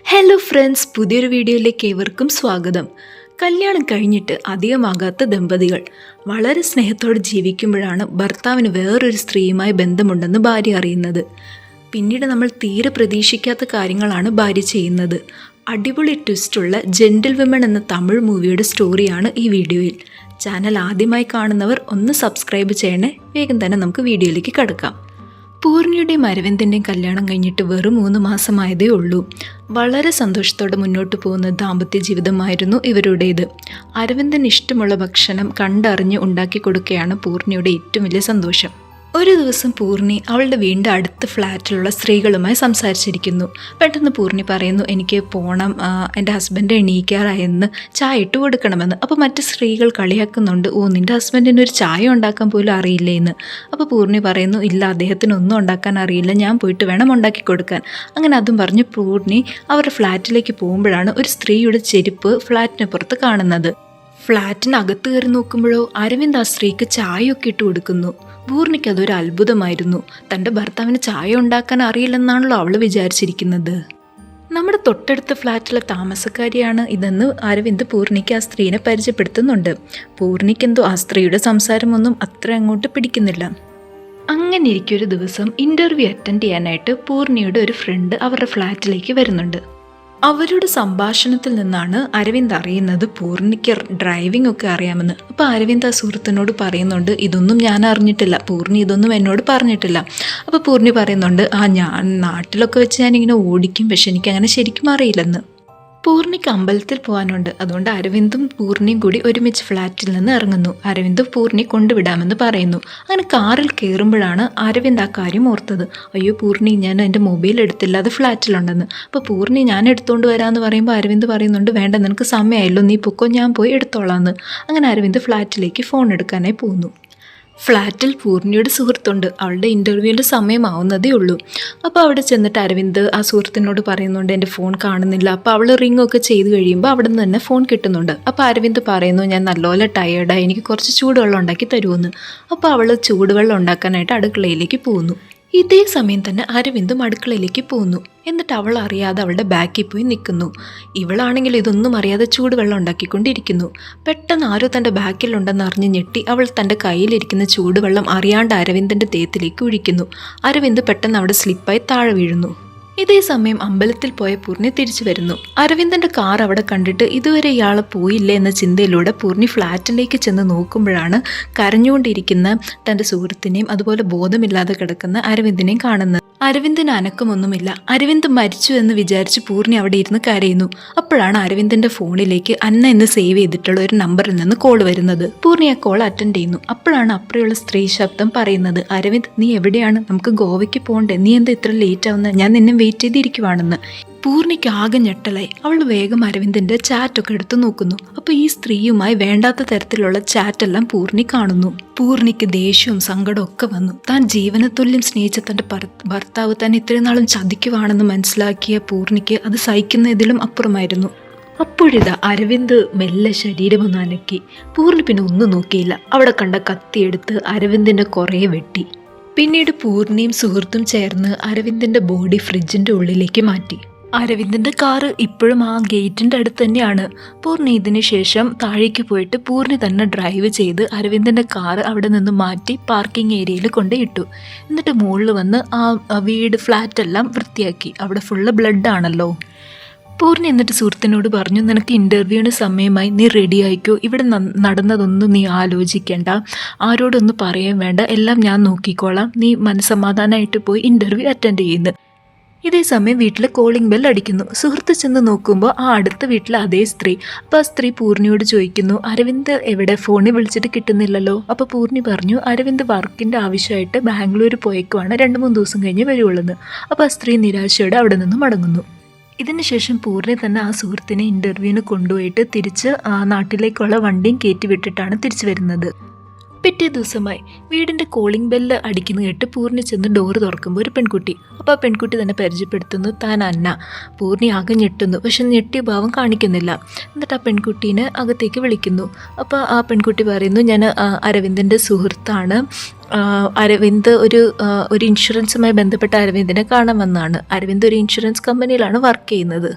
Hello friends, പുതിയൊരു വീഡിയോയിലേക്ക് ഏവർക്കും സ്വാഗതം. കല്യാണം കഴിഞ്ഞിട്ട് അധികമാകാത്ത ദമ്പതികൾ വളരെ സ്നേഹത്തോടെ ജീവിക്കുമ്പോഴാണ് ഭർത്താവിന് വേറൊരു സ്ത്രീയുമായി ബന്ധമുണ്ടെന്ന് ഭാര്യ അറിയുന്നത്. പിന്നീട് നമ്മൾ തീരെ പ്രതീക്ഷിക്കാത്ത കാര്യങ്ങളാണ് ഭാര്യ ചെയ്യുന്നത്. അടിപൊളി ട്വിസ്റ്റുള്ള ജെന്റിൽ വിമൺ എന്ന തമിഴ് മൂവിയുടെ സ്റ്റോറിയാണ് ഈ വീഡിയോയിൽ. ചാനൽ ആദ്യമായി കാണുന്നവർ ഒന്ന് സബ്സ്ക്രൈബ് ചെയ്യണേ. വേഗം തന്നെ നമുക്ക് വീഡിയോയിലേക്ക് കടക്കാം. പൂർണിയുടെയും അരവിന്ദിൻ്റെയും കല്യാണം കഴിഞ്ഞിട്ട് വെറും 3 മാസമായതേ ഉള്ളൂ. വളരെ സന്തോഷത്തോടെ മുന്നോട്ട് പോകുന്ന ദാമ്പത്യ ജീവിതമായിരുന്നു ഇവരുടേത്. അരവിന്ദിന് ഇഷ്ടമുള്ള ഭക്ഷണം കണ്ടറിഞ്ഞ് ഉണ്ടാക്കി കൊടുക്കുകയാണ് പൂർണിയുടെ ഏറ്റവും വലിയ സന്തോഷം. ഒരു ദിവസം പൂർണി അവളുടെ വീടിൻ്റെ അടുത്ത ഫ്ലാറ്റിലുള്ള സ്ത്രീകളുമായി സംസാരിച്ചിരിക്കുന്നു. പെട്ടെന്ന് പൂർണി പറയുന്നു, എനിക്ക് പോകണം, എൻ്റെ ഹസ്ബൻഡ് എണീക്കാറായെന്ന് ചായ ഇട്ട് കൊടുക്കണമെന്ന്. അപ്പോൾ മറ്റ് സ്ത്രീകൾ കളിയാക്കുന്നുണ്ട്, നിൻ്റെ ഹസ്ബൻഡിന് ഒരു ചായ ഉണ്ടാക്കാൻ പോലും അറിയില്ലേ എന്ന്. അപ്പോൾ പൂർണി പറയുന്നു, ഇല്ല, അദ്ദേഹത്തിന് ഒന്നും ഉണ്ടാക്കാൻ അറിയില്ല, ഞാൻ പോയിട്ട് വേണം ഉണ്ടാക്കി കൊടുക്കാൻ. അങ്ങനെ അതും പറഞ്ഞ് പൂർണി അവരുടെ ഫ്ലാറ്റിലേക്ക് പോകുമ്പോഴാണ് ഒരു സ്ത്രീയുടെ ചെരുപ്പ് ഫ്ലാറ്റിന് പുറത്ത് കാണുന്നത്. ഫ്ലാറ്റിനകത്ത് കയറി നോക്കുമ്പോഴോ അരവിന്ദ് ആ സ്ത്രീക്ക് ചായയൊക്കെ ഇട്ട് കൊടുക്കുന്നു. പൂർണിക്ക് അതൊരു അത്ഭുതമായിരുന്നു. തൻ്റെ ഭർത്താവിന് ചായ ഉണ്ടാക്കാൻ അറിയില്ലെന്നാണല്ലോ അവൾ വിചാരിച്ചിരിക്കുന്നത്. നമ്മുടെ തൊട്ടടുത്ത ഫ്ലാറ്റിലെ താമസക്കാരിയാണ് ഇതെന്ന് അരവിന്ദ് പൂർണിക്ക് ആ സ്ത്രീനെ പരിചയപ്പെടുത്തുന്നുണ്ട്. പൂർണിക്കെന്തോ ആ സ്ത്രീയുടെ സംസാരമൊന്നും അത്ര അങ്ങോട്ട് പിടിക്കുന്നില്ല. അങ്ങനെ ഇരിക്കൊരു ദിവസം ഇൻ്റർവ്യൂ അറ്റൻഡ് ചെയ്യാനായിട്ട് പൂർണിയുടെ ഒരു ഫ്രണ്ട് അവരുടെ ഫ്ലാറ്റിലേക്ക് വരുന്നുണ്ട്. അവരുടെ സംഭാഷണത്തിൽ നിന്നാണ് അരവിന്ദ് അറിയുന്നത് പൂർണിക്ക് ഡ്രൈവിംഗ് ഒക്കെ അറിയാമെന്ന്. അപ്പോൾ അരവിന്ദ് ആ സുഹൃത്തിനോട് പറയുന്നുണ്ട്, ഇതൊന്നും ഞാൻ അറിഞ്ഞിട്ടില്ല, പൂർണി ഇതൊന്നും എന്നോട് പറഞ്ഞിട്ടില്ല. അപ്പോൾ പൂർണി പറയുന്നുണ്ട്, ഞാൻ നാട്ടിലൊക്കെ വെച്ച് ഞാനിങ്ങനെ ഓടിക്കും, പക്ഷെ എനിക്കങ്ങനെ ശരിക്കും അറിയില്ലെന്ന്. പൂർണിക്ക് അമ്പലത്തിൽ പോകാനുണ്ട്, അതുകൊണ്ട് അരവിന്ദും പൂർണിയും കൂടി ഒരുമിച്ച് ഫ്ലാറ്റിൽ നിന്ന് ഇറങ്ങുന്നു. അരവിന്ദ് പൂർണി കൊണ്ടുവിടാമെന്ന് പറയുന്നു. അങ്ങനെ കാറിൽ കയറുമ്പോഴാണ് അരവിന്ദ് ആ കാര്യം ഓർത്തത്. അയ്യോ പൂർണി, ഞാൻ എൻ്റെ മൊബൈൽ എടുത്തില്ല, അത് ഫ്ലാറ്റിലുണ്ടെന്ന്. അപ്പോൾ പൂർണി ഞാൻ എടുത്തുകൊണ്ട് വരാമെന്ന് പറയുമ്പോൾ അരവിന്ദ് പറയുന്നുണ്ട്, വേണ്ട, നിനക്ക് സമയമായല്ലോ, നീ പൊക്കോ, ഞാൻ പോയി എടുത്തോളാമെന്ന്. അങ്ങനെ അരവിന്ദ് ഫ്ലാറ്റിലേക്ക് ഫോൺ എടുക്കാനായി പോകുന്നു. ഫ്ലാറ്റിൽ പൂർണിയുടെ സുഹൃത്തുണ്ട്. അവളുടെ ഇൻ്റർവ്യൂവിൻ്റെ സമയമാവുന്നതേ ഉള്ളൂ. അപ്പോൾ അവിടെ ചെന്നിട്ട് അരവിന്ദ് ആ സുഹൃത്തിനോട് പറയുന്നുണ്ട്, എൻ്റെ ഫോൺ കാണുന്നില്ല. അപ്പോൾ അവൾ റിങ്ങൊക്കെ ചെയ്ത് കഴിയുമ്പോൾ അവിടെ നിന്ന് തന്നെ ഫോൺ കിട്ടുന്നുണ്ട്. അപ്പോൾ അരവിന്ദ് പറയുന്നു, ഞാൻ നല്ലപോലെ ടയേർഡായി, എനിക്ക് കുറച്ച് ചൂടുവെള്ളം ഉണ്ടാക്കി തരുമെന്ന്. അപ്പോൾ അവൾ ചൂടുവെള്ളം ഉണ്ടാക്കാനായിട്ട് അടുക്കളയിലേക്ക് പോകുന്നു. ഇതേ സമയം തന്നെ അരവിന്ദും അടുക്കളയിലേക്ക് പോകുന്നു. എന്നിട്ട് അവൾ അറിയാതെ അവളുടെ ബാക്കിൽ പോയി നിൽക്കുന്നു. ഇവളാണെങ്കിൽ ഇതൊന്നും അറിയാതെ ചൂടുവെള്ളം ഉണ്ടാക്കിക്കൊണ്ടിരിക്കുന്നു. പെട്ടെന്ന് ആരോ തൻ്റെ ബാക്കിലുണ്ടെന്ന് അറിഞ്ഞ് ഞെട്ടി അവൾ തൻ്റെ കയ്യിലിരിക്കുന്ന ചൂടുവെള്ളം അറിയാണ്ട് അരവിന്ദിൻ്റെ ദേഹത്തിലേക്ക് ഒഴിക്കുന്നു. അരവിന്ദ് പെട്ടെന്ന് അവിടെ സ്ലിപ്പായി താഴെ വീഴുന്നു. ഇതേ സമയം അമ്പലത്തിൽ പോയ പൂർണി തിരിച്ചു വരുന്നു. അരവിന്ദൻ്റെ കാർ അവിടെ കണ്ടിട്ട് ഇതുവരെ ഇയാളെ പോയില്ലേ എന്ന ചിന്തയിലൂടെ പൂർണി ഫ്ലാറ്റിലേക്ക് ചെന്ന് നോക്കുമ്പോഴാണ് കരഞ്ഞുകൊണ്ടിരിക്കുന്ന തൻ്റെ സുഹൃത്തിനെയും അതുപോലെ ബോധമില്ലാതെ കിടക്കുന്ന അരവിന്ദിനെയും കാണുന്നത്. അരവിന്ദിന് അനക്കമൊന്നുമില്ല. അരവിന്ദ് മരിച്ചു എന്ന് വിചാരിച്ച് പൂർണി അവിടെ ഇരുന്ന് കരയുന്നു. അപ്പോഴാണ് അരവിന്ദിൻ്റെ ഫോണിലേക്ക് അന്ന എന്ന് സേവ് ചെയ്തിട്ടുള്ള ഒരു നമ്പറിൽ നിന്ന് കോൾ വരുന്നത്. പൂർണി ആ കോൾ അറ്റൻഡ് ചെയ്യുന്നു. അപ്പോഴാണ് അപ്പുറയുള്ള സ്ത്രീ ശബ്ദം പറയുന്നത്, അരവിന്ദ്, നീ എവിടെയാണ്? നമുക്ക് ഗോവയ്ക്ക് പോകണ്ടേ? നീ എന്താ ഇത്ര ലേറ്റ് ആവുന്നത്? ഞാൻ നിന്നെ വെയിറ്റ് ചെയ്തിരിക്കുവാണെന്ന്. പൂർണിക്ക് ആകെ ഞെട്ടലായി. അവൾ വേഗം അരവിന്ദിൻ്റെ ചാറ്റൊക്കെ എടുത്തു നോക്കുന്നു. അപ്പോൾ ഈ സ്ത്രീയുമായി വേണ്ടാത്ത തരത്തിലുള്ള ചാറ്റെല്ലാം പൂർണി കാണുന്നു. പൂർണിക്ക് ദേഷ്യവും സങ്കടവും ഒക്കെ വന്നു. താൻ ജീവന തുല്യം സ്നേഹിച്ച തൻ്റെ ഭർത്താവ് തന്നെ ഇത്രയും നാളും ചതിക്കുവാണെന്ന് മനസ്സിലാക്കിയ പൂർണിക്ക് അത് സഹിക്കുന്നതിലും അപ്പുറമായിരുന്നു. അപ്പോഴിതാ അരവിന്ദ് മെല്ലെ ശരീരമൊന്ന് അനക്കി. പൂർണി പിന്നെ ഒന്നും നോക്കിയില്ല. അവിടെ കണ്ട കത്തിയെടുത്ത് അരവിന്ദിൻ്റെ കുറേ വെട്ടി. പിന്നീട് പൂർണിയും സുഹൃത്തും ചേർന്ന് അരവിന്ദിൻ്റെ ബോഡി ഫ്രിഡ്ജിൻ്റെ ഉള്ളിലേക്ക് മാറ്റി. അരവിന്ദിൻ്റെ കാറ് ഇപ്പോഴും ആ ഗേറ്റിൻ്റെ അടുത്ത് തന്നെയാണ്. പൂർണി ഇതിന് ശേഷം താഴേക്ക് പോയിട്ട് പൂർണി തന്നെ ഡ്രൈവ് ചെയ്ത് അരവിന്ദിൻ്റെ കാറ് അവിടെ നിന്ന് മാറ്റി പാർക്കിംഗ് ഏരിയയിൽ കൊണ്ട് ഇട്ടു. എന്നിട്ട് മുകളിൽ വന്ന് ആ വീട് ഫ്ലാറ്റെല്ലാം വൃത്തിയാക്കി. അവിടെ ഫുള്ള് ബ്ലഡ് ആണല്ലോ. പൂർണി എന്നിട്ട് സുഹൃത്തിനോട് പറഞ്ഞു, നിനക്ക് ഇൻ്റർവ്യൂവിന് സമയമായി, നീ റെഡി ആയിക്കോ, ഇവിടെ നടന്നതൊന്നും നീ ആലോചിക്കേണ്ട, ആരോടൊന്നും പറയാൻ വേണ്ട, എല്ലാം ഞാൻ നോക്കിക്കോളാം, നീ മനസ്സമാധാനമായിട്ട് പോയി ഇൻ്റർവ്യൂ അറ്റൻഡ് ചെയ്യുന്നു. ഇതേ സമയം വീട്ടിൽ കോളിംഗ് ബെൽ അടിക്കുന്നു. സുഹൃത്ത് ചെന്ന് നോക്കുമ്പോൾ ആ അടുത്ത വീട്ടിലെ അതേ സ്ത്രീ. അപ്പോൾ ആ സ്ത്രീ പൂർണിയോട് ചോദിക്കുന്നു, അരവിന്ദ് എവിടെ? ഫോണിൽ വിളിച്ചിട്ട് കിട്ടുന്നില്ലല്ലോ. അപ്പോൾ പൂർണി പറഞ്ഞു, അരവിന്ദ് വർക്കിൻ്റെ ആവശ്യമായിട്ട് ബാംഗ്ലൂർ പോയേക്കുവാണ്, 2-3 ദിവസം കഴിഞ്ഞ് വരുവുള്ളൂ. അപ്പോൾ ആ സ്ത്രീ നിരാശയോടെ അവിടെ നിന്ന് മടങ്ങുന്നു. ഇതിന് ശേഷം പൂർണി തന്നെ ആ സുഹൃത്തിനെ ഇൻ്റർവ്യൂവിന് കൊണ്ടുപോയിട്ട് തിരിച്ച് നാട്ടിലേക്കുള്ള വണ്ടിയും കയറ്റി വിട്ടിട്ടാണ് തിരിച്ചു വരുന്നത്. പിറ്റേ ദിവസമായി വീടിൻ്റെ കോളിംഗ് ബെല്ല് അടിക്കുന്ന കേട്ട് പൂർണി ചെന്ന് ഡോറ് തുറക്കുമ്പോൾ ഒരു പെൺകുട്ടി. അപ്പോൾ ആ പെൺകുട്ടി തന്നെ പരിചയപ്പെടുത്തുന്നു, താൻ അന്ന. പൂർണി ആകെ ഞെട്ടുന്നു, പക്ഷെ ഞെട്ടിയ ഭാവം കാണിക്കുന്നില്ല. എന്നിട്ട് ആ പെൺകുട്ടീനെ അകത്തേക്ക് വിളിക്കുന്നു. അപ്പോൾ ആ പെൺകുട്ടി പറയുന്നു, ഞാൻ അരവിന്ദിൻ്റെ സുഹൃത്താണ്, അരവിന്ദ് ഒരു ഇൻഷുറൻസുമായി ബന്ധപ്പെട്ട അരവിന്ദിനെ കാണാൻ വന്നതാണ്. അരവിന്ദ് ഒരു ഇൻഷുറൻസ് കമ്പനിയിലാണ് വർക്ക് ചെയ്യുന്നത്.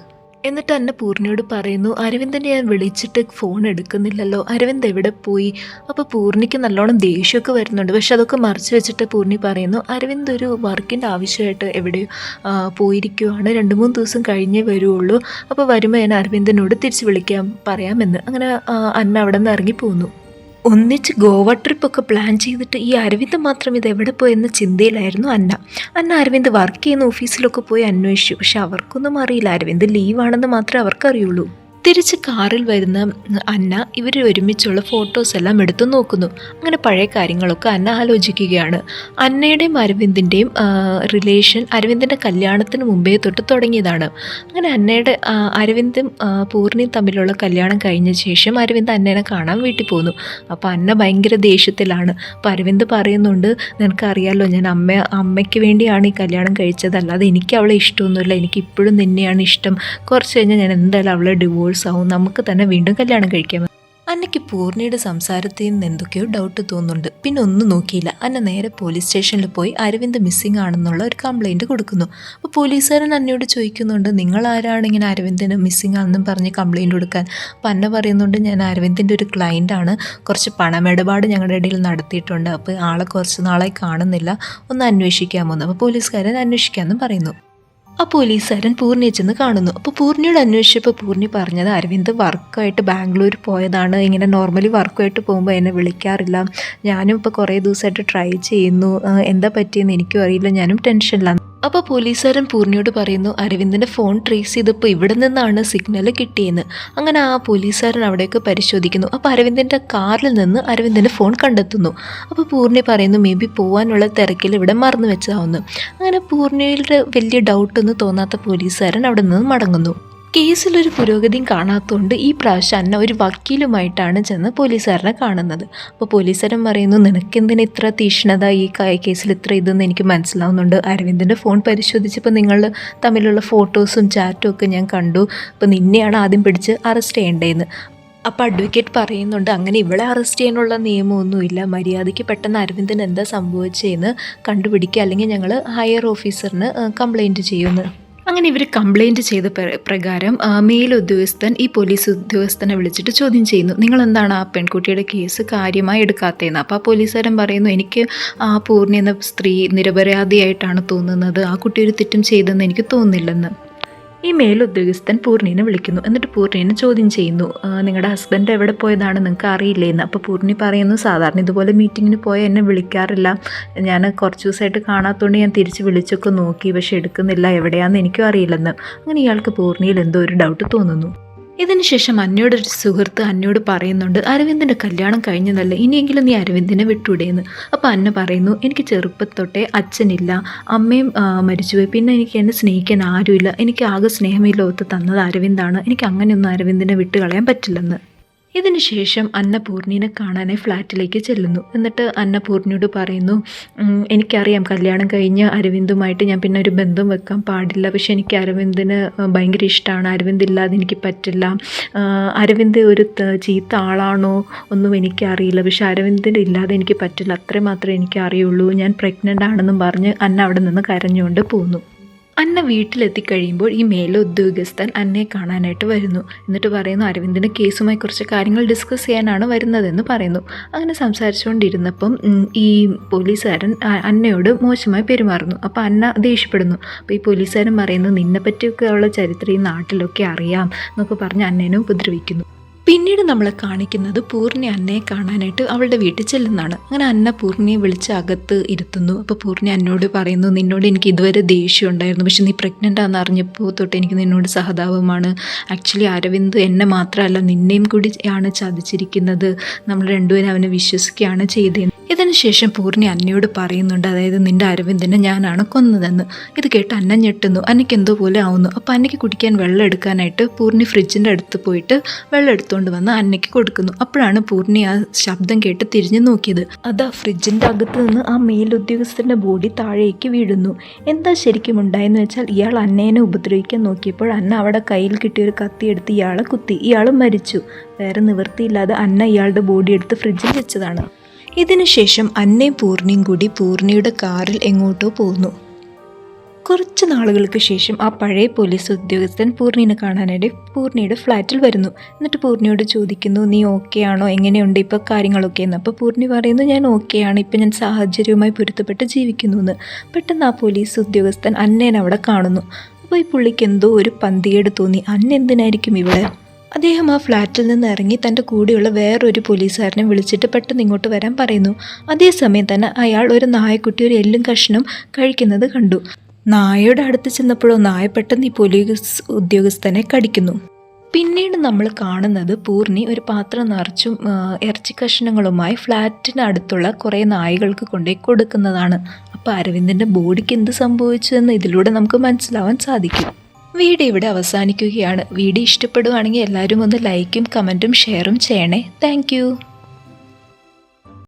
എന്നിട്ട് അന്ന പൂർണിയോട് പറയുന്നു, അരവിന്ദനെ ഞാൻ വിളിച്ചിട്ട് ഫോൺ എടുക്കുന്നില്ലല്ലോ, അരവിന്ദ് എവിടെ പോയി? അപ്പോൾ പൂർണിക്ക് നല്ലോണം ദേഷ്യമൊക്കെ വരുന്നുണ്ട്. പക്ഷെ അതൊക്കെ മറച്ചു വെച്ചിട്ട് പൂർണി പറയുന്നു, അരവിന്ദ് ഒരു വർക്കിൻ്റെ ആവശ്യമായിട്ട് എവിടെയോ പോയിരിക്കുവാണ്, 2-3 ദിവസം കഴിഞ്ഞേ വരുള്ളൂ, അപ്പോൾ വരുമ്പോൾ ഞാൻ അരവിന്ദനോട് തിരിച്ച് പറയാമെന്ന്. അങ്ങനെ അന്ന അവിടെ നിന്ന് ഇറങ്ങിപ്പോന്നു. ഒന്നിച്ച് ഗോവ ട്രിപ്പൊക്കെ പ്ലാൻ ചെയ്തിട്ട് ഈ അരവിന്ദ് മാത്രം ഇത് എവിടെ പോയെന്ന ചിന്തയിലായിരുന്നു അന്ന അരവിന്ദ് വർക്ക് ചെയ്യുന്ന ഓഫീസിലൊക്കെ പോയി അന്വേഷിച്ചു. പക്ഷെ അവർക്കൊന്നും അറിയില്ല, അരവിന്ദ് ലീവാണെന്ന് മാത്രമേ അവർക്കറിയുള്ളൂ. തിരിച്ച് കാറിൽ വരുന്ന അന്ന ഇവർ ഒരുമിച്ചുള്ള ഫോട്ടോസ് എല്ലാം എടുത്തു നോക്കുന്നു. അങ്ങനെ പഴയ കാര്യങ്ങളൊക്കെ അന്ന ആലോചിക്കുകയാണ്. അന്നയുടെയും അരവിന്ദിൻ്റെയും റിലേഷൻ അരവിന്ദിൻ്റെ കല്യാണത്തിന് മുമ്പേ തൊട്ട് തുടങ്ങിയതാണ്. അങ്ങനെ അരവിന്ദും പൂർണിയും തമ്മിലുള്ള കല്യാണം കഴിഞ്ഞ ശേഷം അരവിന്ദ് അന്നേനെ കാണാൻ വീട്ടിൽ പോന്നു. അപ്പോൾ അന്ന ഭയങ്കര ദേഷ്യത്തിലാണ്. അപ്പോൾ അരവിന്ദ് പറയുന്നുണ്ട്, നിനക്കറിയാമല്ലോ ഞാൻ അമ്മയ്ക്ക് വേണ്ടിയാണ് ഈ കല്യാണം കഴിച്ചത്, അല്ലാതെ എനിക്ക് അവളെ ഇഷ്ടമൊന്നുമില്ല, എനിക്ക് ഇപ്പോഴും നിന്നെയാണ് ഇഷ്ടം, കുറച്ച് കഴിഞ്ഞാൽ ഞാൻ എന്തായാലും അവളെ ഡിവോഴ്സ് ആവും, നമുക്ക് തന്നെ വീണ്ടും കല്യാണം കഴിക്കാം. അന്നയ്ക്ക് പൂർണിയുടെ സംസാരത്തിൽ നിന്ന് എന്തൊക്കെയോ ഡൗട്ട് തോന്നുന്നുണ്ട്. പിന്നെ ഒന്നും നോക്കിയില്ല. അന്ന നേരെ പോലീസ് സ്റ്റേഷനിൽ പോയി അരവിന്ദ് മിസ്സിംഗ് ആണെന്നുള്ള ഒരു കംപ്ലൈൻറ്റ് കൊടുക്കുന്നു. അപ്പോൾ പോലീസുകാരൻ അന്നയോട് ചോദിക്കുന്നുണ്ട്, നിങ്ങൾ ആരാണ് ഇങ്ങനെ അരവിന്ദിന് മിസ്സിംഗ് ആണെന്നും പറഞ്ഞ് കംപ്ലൈൻറ്റ് കൊടുക്കാൻ? അപ്പോൾ അന്ന പറയുന്നുണ്ട്, ഞാൻ അരവിന്ദിൻ്റെ ഒരു ക്ലയൻറ്റാണ്, കുറച്ച് പണമിടപാട് ഞങ്ങളുടെ ഇടയിൽ നടത്തിയിട്ടുണ്ട്, അപ്പോൾ ആളെ കുറച്ച് നാളായി കാണുന്നില്ല, ഒന്ന് അന്വേഷിക്കാമോ? അപ്പോൾ പോലീസുകാരൻ അന്വേഷിക്കാമെന്നും പറയുന്നു. ആ പോലീസുകാരൻ പൂർണിയെ ചെന്ന് കാണുന്നു. അപ്പോൾ പൂർണിയോട് അന്വേഷിച്ചപ്പോൾ പൂർണി പറഞ്ഞത്, അരവിന്ദ് വർക്കായിട്ട് ബാംഗ്ലൂർ പോയതാണ്, ഇങ്ങനെ നോർമലി വർക്കുമായിട്ട് പോകുമ്പോൾ എന്നെ വിളിക്കാറില്ല, ഞാനും ഇപ്പോൾ കുറേ ദിവസമായിട്ട് ട്രൈ ചെയ്യുന്നു, എന്താ പറ്റിയെന്ന് എനിക്കും അറിയില്ല, ഞാനും ടെൻഷനിലാണ്. അപ്പോൾ പോലീസുകാരൻ പൂർണിയോട് പറയുന്നു, അരവിന്ദിൻ്റെ ഫോൺ ട്രേസ് ചെയ്തപ്പോൾ ഇവിടെ നിന്നാണ് സിഗ്നൽ കിട്ടിയെന്ന്. അങ്ങനെ ആ പോലീസുകാരൻ അവിടെയൊക്കെ പരിശോധിക്കുന്നു. അപ്പോൾ അരവിന്ദിൻ്റെ കാറിൽ നിന്ന് അരവിന്ദിൻ്റെ ഫോൺ കണ്ടെത്തുന്നു. അപ്പോൾ പൂർണി പറയുന്നു, മേ ബി പോകാനുള്ള തിരക്കിൽ ഇവിടെ മറന്നു വെച്ചതാവുന്നു. അങ്ങനെ പൂർണിയുടെ വലിയ ഡൗട്ടൊന്നും തോന്നാത്ത പോലീസുകാരൻ അവിടെ നിന്ന് മടങ്ങുന്നു. കേസിലൊരു പുരോഗതിയും കാണാത്തതുകൊണ്ട് ഈ പ്രാവശ്യം അന്ന ഒരു വക്കീലുമായിട്ടാണ് ചെന്ന് പോലീസുകാരനെ കാണുന്നത്. അപ്പോൾ പോലീസുകാരൻ പറയുന്നു, നിനക്കെന്തിന് ഇത്ര തീക്ഷ്ണത ഈ കേസിൽ ഇത്ര ഇതെന്ന് എനിക്ക് മനസ്സിലാവുന്നുണ്ട്, അരവിന്ദിൻ്റെ ഫോൺ പരിശോധിച്ചപ്പോൾ നിങ്ങൾ തമ്മിലുള്ള ഫോട്ടോസും ചാറ്റും ഒക്കെ ഞാൻ കണ്ടു, അപ്പോൾ നിന്നെയാണ് ആദ്യം പിടിച്ച് അറസ്റ്റ് ചെയ്യേണ്ടതെന്ന്. അപ്പോൾ അഡ്വക്കേറ്റ് പറയുന്നുണ്ട്, അങ്ങനെ ഇവളെ അറസ്റ്റ് ചെയ്യാനുള്ള നിയമമൊന്നുമില്ല, മര്യാദയ്ക്ക് പെട്ടെന്ന് അരവിന്ദിന് എന്താ സംഭവിച്ചതെന്ന് കണ്ടുപിടിക്കുക, അല്ലെങ്കിൽ ഞങ്ങൾ ഹയർ ഓഫീസറിന് കംപ്ലയിൻറ്റ് ചെയ്യുമെന്ന്. അങ്ങനെ ഇവർ കംപ്ലയിൻറ്റ് ചെയ്ത പ്രകാരം മേലുദ്യോഗസ്ഥൻ ഈ പോലീസ് ഉദ്യോഗസ്ഥനെ വിളിച്ചിട്ട് ചോദ്യം ചെയ്യുന്നു, നിങ്ങളെന്താണ് ആ പെൺകുട്ടിയുടെ കേസ് കാര്യമായി എടുക്കാത്തതെന്ന്. അപ്പോൾ ആ പോലീസുകാരൻ പറയുന്നു, എനിക്ക് ആ പൂർണ്ണി എന്ന സ്ത്രീ നിരപരാധിയായിട്ടാണ് തോന്നുന്നത്, ആ കുട്ടി ഒരു തെറ്റും ചെയ്തെന്ന് എനിക്ക് തോന്നുന്നില്ലെന്ന്. ഈ മേലുദ്യോഗസ്ഥൻ പൂർണിനെ വിളിക്കുന്നു. എന്നിട്ട് പൂർണിനെ ചോദ്യം ചെയ്യുന്നു, നിങ്ങളുടെ ഹസ്ബൻഡ് എവിടെ പോയതാണ് നിങ്ങൾക്ക് അറിയില്ലേന്ന്. അപ്പോൾ പൂർണി പറയുന്നു, സാധാരണ ഇതുപോലെ മീറ്റിങ്ങിന് പോയാൽ എന്നെ വിളിക്കാറില്ല, ഞാൻ കുറച്ച് ദിവസമായിട്ട് കാണാത്തതുകൊണ്ട് ഞാൻ തിരിച്ച് വിളിച്ചൊക്കെ നോക്കി, പക്ഷെ എടുക്കുന്നില്ല, എവിടെയാണെന്ന് എനിക്കും അറിയില്ലെന്ന്. അങ്ങനെ ഇയാൾക്ക് പൂർണിയിൽ എന്തോ ഒരു ഡൗട്ട് തോന്നുന്നു. ഇതിനുശേഷം അന്നയോടൊരു സുഹൃത്ത് അന്നയോട് പറയുന്നുണ്ട്, അരവിന്ദിൻ്റെ കല്യാണം കഴിഞ്ഞതല്ല, ഇനിയെങ്കിലും നീ അരവിന്ദിനെ വിട്ടൂടെയെന്ന്. അപ്പോൾ അന്ന പറയുന്നു, എനിക്ക് ചെറുപ്പത്തൊട്ടേ അച്ഛനില്ല, അമ്മയും മരിച്ചുപോയി, പിന്നെ എനിക്ക് എന്നെ സ്നേഹിക്കാൻ ആരുമില്ല, എനിക്ക് ആകെ സ്നേഹം ഈ ലോകത്ത് തന്നത് അരവിന്ദാണ്, എനിക്ക് അങ്ങനെയൊന്നും അരവിന്ദിനെ വിട്ട് കളയാൻ പറ്റില്ലെന്ന്. ഇതിനുശേഷം അന്ന പൂർണിനെ കാണാനായി ഫ്ലാറ്റിലേക്ക് ചെല്ലുന്നു. എന്നിട്ട് അന്ന പൂർണിയോട് പറയുന്നു, എനിക്കറിയാം കല്യാണം കഴിഞ്ഞ് അരവിന്ദുമായിട്ട് ഞാൻ പിന്നെ ഒരു ബന്ധം വെക്കാൻ പാടില്ല, പക്ഷെ എനിക്ക് അരവിന്ദിന് ഭയങ്കര ഇഷ്ടമാണ്, അരവിന്ദ് ഇല്ലാതെ എനിക്ക് പറ്റില്ല, അരവിന്ദ് ഒരു ചീത്ത ആളാണോ ഒന്നും എനിക്കറിയില്ല, പക്ഷെ അരവിന്ദിൻ്റെ ഇല്ലാതെ എനിക്ക് പറ്റില്ല, അത്രയും മാത്രമേ എനിക്ക് അറിയുള്ളൂ, ഞാൻ പ്രഗ്നൻ്റ് ആണെന്നും പറഞ്ഞ് അന്ന അവിടെ നിന്ന് കരഞ്ഞുകൊണ്ട് പോന്നു. അന്ന വീട്ടിലെത്തിക്കഴിയുമ്പോൾ ഈ മേലുദ്യോഗസ്ഥൻ അന്നയെ കാണാനായിട്ട് വരുന്നു. എന്നിട്ട് പറയുന്നു, അരവിന്ദിൻ്റെ കേസുമായി കുറച്ച് കാര്യങ്ങൾ ഡിസ്കസ് ചെയ്യാനാണ് വരുന്നതെന്ന് പറയുന്നു. അങ്ങനെ സംസാരിച്ചുകൊണ്ടിരുന്നപ്പം ഈ പോലീസുകാരൻ അന്നയോട് മോശമായി പെരുമാറുന്നു. അപ്പോൾ അന്ന ദേഷ്യപ്പെടുന്നു. അപ്പോൾ ഈ പോലീസുകാരൻ പറയുന്നു, നിന്നെപ്പറ്റിയൊക്കെ ഉള്ള ചരിത്രം ഈ നാട്ടിലൊക്കെ അറിയാം എന്നൊക്കെ പറഞ്ഞ് അന്നേനെ ഉപദ്രവിക്കുന്നു. പിന്നീട് നമ്മളെ കാണിക്കുന്നത് പൂർണ്ണി അന്നയെ കാണാനായിട്ട് അവളുടെ വീട്ടിൽ ചെല്ലുന്നതാണ്. അങ്ങനെ അന്ന പൂർണ്ണിയെ വിളിച്ച് അകത്ത് ഇരുത്തുന്നു. അപ്പോൾ പൂർണ്ണി അന്നോട് പറയുന്നു, നിന്നോട് എനിക്ക് ഇതുവരെ ദേഷ്യം ഉണ്ടായിരുന്നു, പക്ഷെ നീ പ്രഗ്നൻ്റ് ആണെന്ന് അറിഞ്ഞപ്പോൾ തൊട്ട് എനിക്ക് നിന്നോട് സഹതാപമാണ്, ആക്ച്വലി അരവിന്ദ് എന്നെ മാത്രമല്ല നിന്നെയും കൂടി ആണ് ചതിച്ചിരിക്കുന്നത്, നമ്മൾ രണ്ടുപേരും അവനെ വിശ്വസിക്കുകയാണ് ചെയ്തത്. ഇതിനുശേഷം പൂർണ്ണി അന്നയോട് പറയുന്നുണ്ട്, അതായത് നിൻ്റെ അരവിന്ദിനെ ഞാനാണ് കൊന്നതെന്ന്. ഇത് കേട്ട് അന്ന ഞെട്ടുന്നു. അന്നയ്ക്ക് എന്തോ പോലെ ആവുന്നു. അപ്പോൾ അന്നയ്ക്ക് കുടിക്കാൻ വെള്ളം എടുക്കാനായിട്ട് പൂർണ്ണി ഫ്രിഡ്ജിൻ്റെ അടുത്ത് പോയിട്ട് വെള്ളം എടുത്തുകൊണ്ട് വന്ന് അന്നയ്ക്ക് കൊടുക്കുന്നു. അപ്പോഴാണ് പൂർണ്ണി ആ ശബ്ദം കേട്ട് തിരിഞ്ഞു നോക്കിയത്. അതാ ഫ്രിഡ്ജിൻ്റെ അകത്ത് നിന്ന് ആ മേലുദ്യോഗസ്ഥൻ്റെ ബോഡി താഴേക്ക് വീഴുന്നു. എന്താ ശരിക്കും ഉണ്ടായെന്ന് വെച്ചാൽ, ഇയാൾ അന്നേനെ ഉപദ്രവിക്കാൻ നോക്കിയപ്പോൾ അന്ന അവിടെ കയ്യിൽ കിട്ടിയൊരു കത്തിയെടുത്ത് ഇയാളെ കുത്തി, ഇയാൾ മരിച്ചു. വേറെ നിവൃത്തിയില്ലാതെ അന്ന ഇയാളുടെ ബോഡി എടുത്ത് ഫ്രിഡ്ജിൽ വെച്ചതാണ്. ഇതിനുശേഷം അന്നയും പൂർണിയും കൂടി പൂർണിയുടെ കാറിൽ എങ്ങോട്ടോ പോകുന്നു. കുറച്ച് നാളുകൾക്ക് ശേഷം ആ പഴയ പോലീസ് ഉദ്യോഗസ്ഥൻ പൂർണ്ണിനെ കാണാനായിട്ട് പൂർണ്ണിയുടെ ഫ്ലാറ്റിൽ വരുന്നു. എന്നിട്ട് പൂർണ്ണിയോട് ചോദിക്കുന്നു, നീ ഓക്കെ ആണോ, എങ്ങനെയുണ്ട് ഇപ്പോൾ കാര്യങ്ങളൊക്കെ എന്ന്. അപ്പോൾ പൂർണ്ണി പറയുന്നു, ഞാൻ ഓക്കെയാണ്, ഇപ്പം ഞാൻ സാഹചര്യവുമായി പൊരുത്തപ്പെട്ട് ജീവിക്കുന്നു എന്ന്. പെട്ടെന്ന് ആ പോലീസ് ഉദ്യോഗസ്ഥൻ അന്നേനെ അവിടെ കാണുന്നു. അപ്പോൾ ഈ പുള്ളിക്ക് എന്തോ ഒരു പന്തികേട് തോന്നി. അന്ന എന്തിനായിരിക്കും ഇവിടെ? അദ്ദേഹം ആ ഫ്ലാറ്റിൽ നിന്ന് ഇറങ്ങി തൻ്റെ കൂടെയുള്ള വേറൊരു പോലീസുകാരനെ വിളിച്ചിട്ട് പെട്ടെന്ന് ഇങ്ങോട്ട് വരാൻ പറയുന്നു. അതേസമയം തന്നെ അയാൾ ഒരു നായക്കുട്ടി ഒരു എല്ലും കഷ്ണം കഴിക്കുന്നത് കണ്ടു. നായയുടെ അടുത്ത് ചെന്നപ്പോഴോ നായ പെട്ടെന്ന് ഈ പോലീസ് ഉദ്യോഗസ്ഥനെ കടിക്കുന്നു. പിന്നീട് നമ്മൾ കാണുന്നത് പൂർണ്ണി ഒരു പാത്രം നിറച്ചും ഇറച്ചി കഷ്ണങ്ങളുമായി ഫ്ലാറ്റിനടുത്തുള്ള കുറേ നായകൾക്ക് കൊണ്ടുപോയി കൊടുക്കുന്നതാണ്. അപ്പോൾ അരവിന്ദൻ്റെ ബോഡിക്ക് എന്ത് സംഭവിച്ചു എന്ന് ഇതിലൂടെ നമുക്ക് മനസ്സിലാവാൻ സാധിക്കും. വീഡിയോ ഇവിടെ അവസാനിക്കുകയാണ്. വീഡിയോ ഇഷ്ടപ്പെടുവാണെങ്കിൽ എല്ലാവരും ഒന്ന് ലൈക്കും കമൻറ്റും ഷെയറും ചെയ്യണേ. താങ്ക്